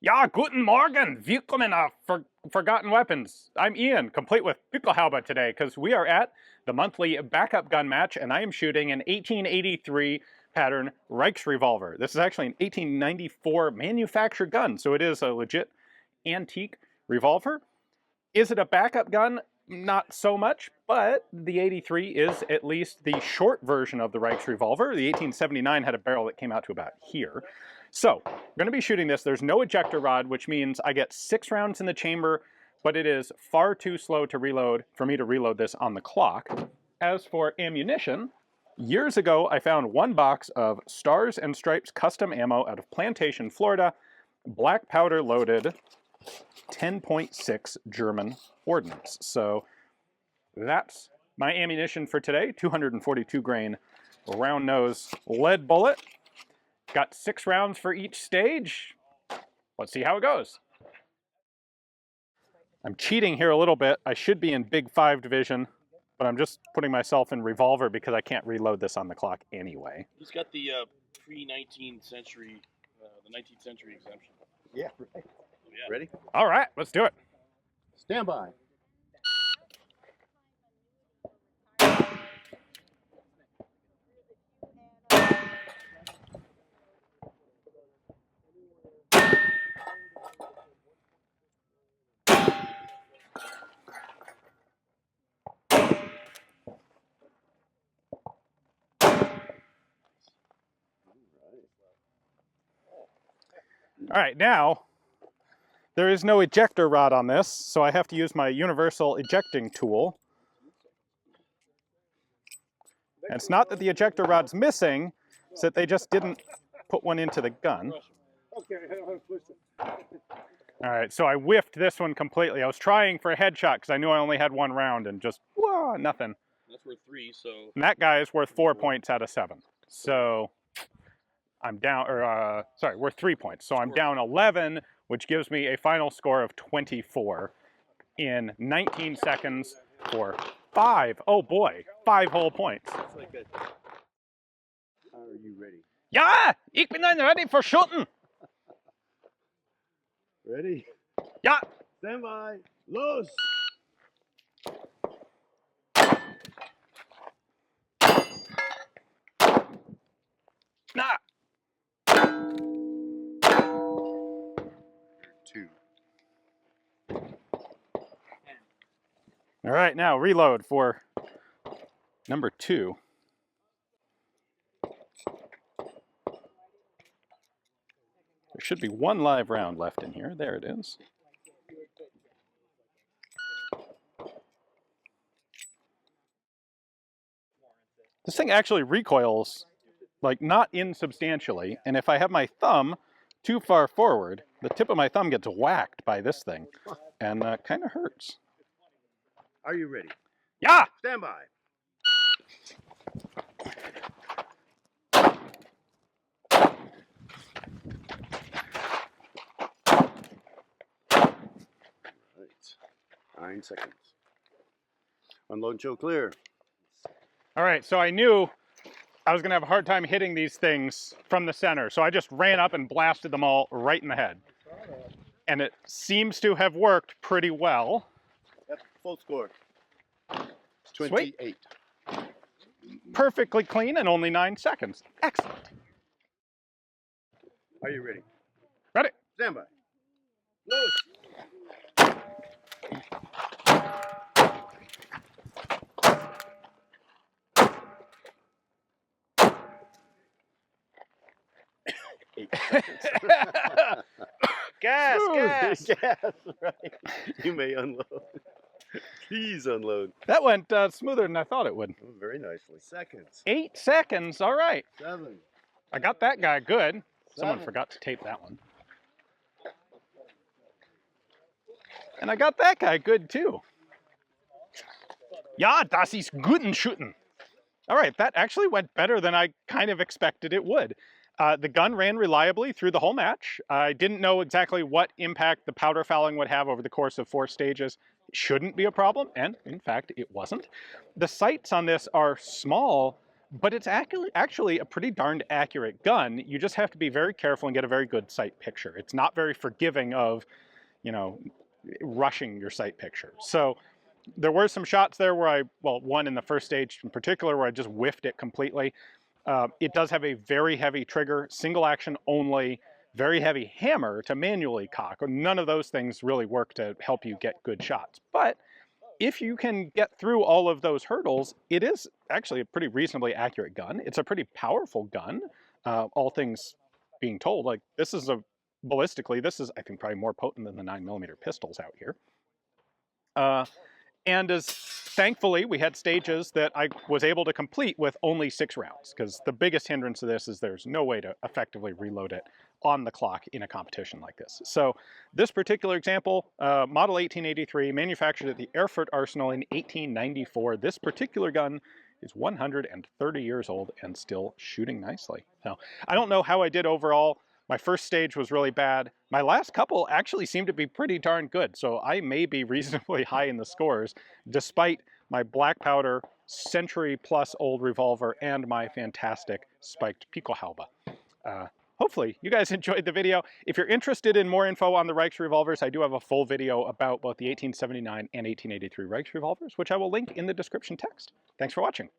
Ja, guten Morgen! Willkommen auf Forgotten Weapons. I'm Ian, complete with Pickelhaube today, because we are at the monthly backup gun match, and I am shooting an 1883 pattern Reichsrevolver. This is actually an 1894 manufactured gun, so it is a legit antique revolver. Is it a backup gun? Not so much, but the 83 is at least the short version of the Reichsrevolver. The 1879 had a barrel that came out to about here. So, I'm going to be shooting this. There's no ejector rod, which means I get 6 rounds in the chamber, but it is far too slow to reload for me to reload this on the clock. As for ammunition, years ago I found one box of Stars and Stripes custom ammo out of Plantation, Florida, black powder loaded 10.6 German Ordnance. So that's my ammunition for today. 242 grain round nose lead bullet. Got 6 rounds for each stage. Let's see how it goes. I'm cheating here a little bit. I should be in Big 5 division, but I'm just putting myself in revolver because I can't reload this on the clock anyway. He's got the pre-19th century, the 19th century exemption. Yeah, right. Yeah. Ready? All right, let's do it. Stand by. All right, now there is no ejector rod on this, so I have to use my universal ejecting tool. And it's not that the ejector rod's missing, it's that they just didn't put one into the gun. All right, so I whiffed this one completely. I was trying for a headshot because I knew I only had 1 round and just, whoa, nothing. That's worth 3, so... And that guy is worth 4 points out of 7. So I'm down, or sorry, worth 3 points. So I'm down 11, which gives me a final score of 24 in 19 seconds for 5. Oh boy, 5 whole points. That's like a... Are you ready? Ja, ich bin dann ready for shooting. Ready? Ja. Stand by. Los! Nah. 2. All right, now reload for number 2. There should be 1 live round left in here. There it is. This thing actually recoils, like, not insubstantially, and if I have my thumb too far forward, the tip of my thumb gets whacked by this thing, and kind of hurts. Are you ready? Yeah! Stand by. Right. 9 seconds. Unload and show clear. All right, so I knew I was going to have a hard time hitting these things from the center, so I just ran up and blasted them all right in the head. And it seems to have worked pretty well. Yep, full score. 28. Sweet. Perfectly clean in only 9 seconds. Excellent. Are you ready? Ready? Stand by. Los! Gas, gas. Gas, right. You may unload. Please unload. That went smoother than I thought it would. Oh, very nicely. Seconds. 8 seconds, all right. 7. I got that guy good. Someone 7. forgot to tape that one. And I got that guy good too. Ja, das ist guten Shooten. All right, that actually went better than I kind of expected it would. The gun ran reliably through the whole match. I didn't know exactly what impact the powder fouling would have over the course of 4 stages. It shouldn't be a problem, and in fact, it wasn't. The sights on this are small, but it's actually a pretty darned accurate gun. You just have to be very careful and get a very good sight picture. It's not very forgiving of, you know, rushing your sight picture. So there were some shots there where one in the first stage in particular, where I just whiffed it completely. It does have a very heavy trigger, single action only, very heavy hammer to manually cock. None of those things really work to help you get good shots. But if you can get through all of those hurdles, it is actually a pretty reasonably accurate gun. It's a pretty powerful gun, all things being told. Like, this is ballistically, this is, I think, probably more potent than the 9mm pistols out here. And thankfully, we had stages that I was able to complete with only 6 rounds, because the biggest hindrance of this is there's no way to effectively reload it on the clock in a competition like this. So this particular example, model 1883, manufactured at the Erfurt Arsenal in 1894. This particular gun is 130 years old and still shooting nicely. Now, I don't know how I did overall. My first stage was really bad. My last couple actually seemed to be pretty darn good, so I may be reasonably high in the scores, despite my black powder, century-plus old revolver, and my fantastic spiked Pickelhaube. Hopefully you guys enjoyed the video. If you're interested in more info on the Reichsrevolvers, I do have a full video about both the 1879 and 1883 Reichsrevolvers, which I will link in the description text. Thanks for watching.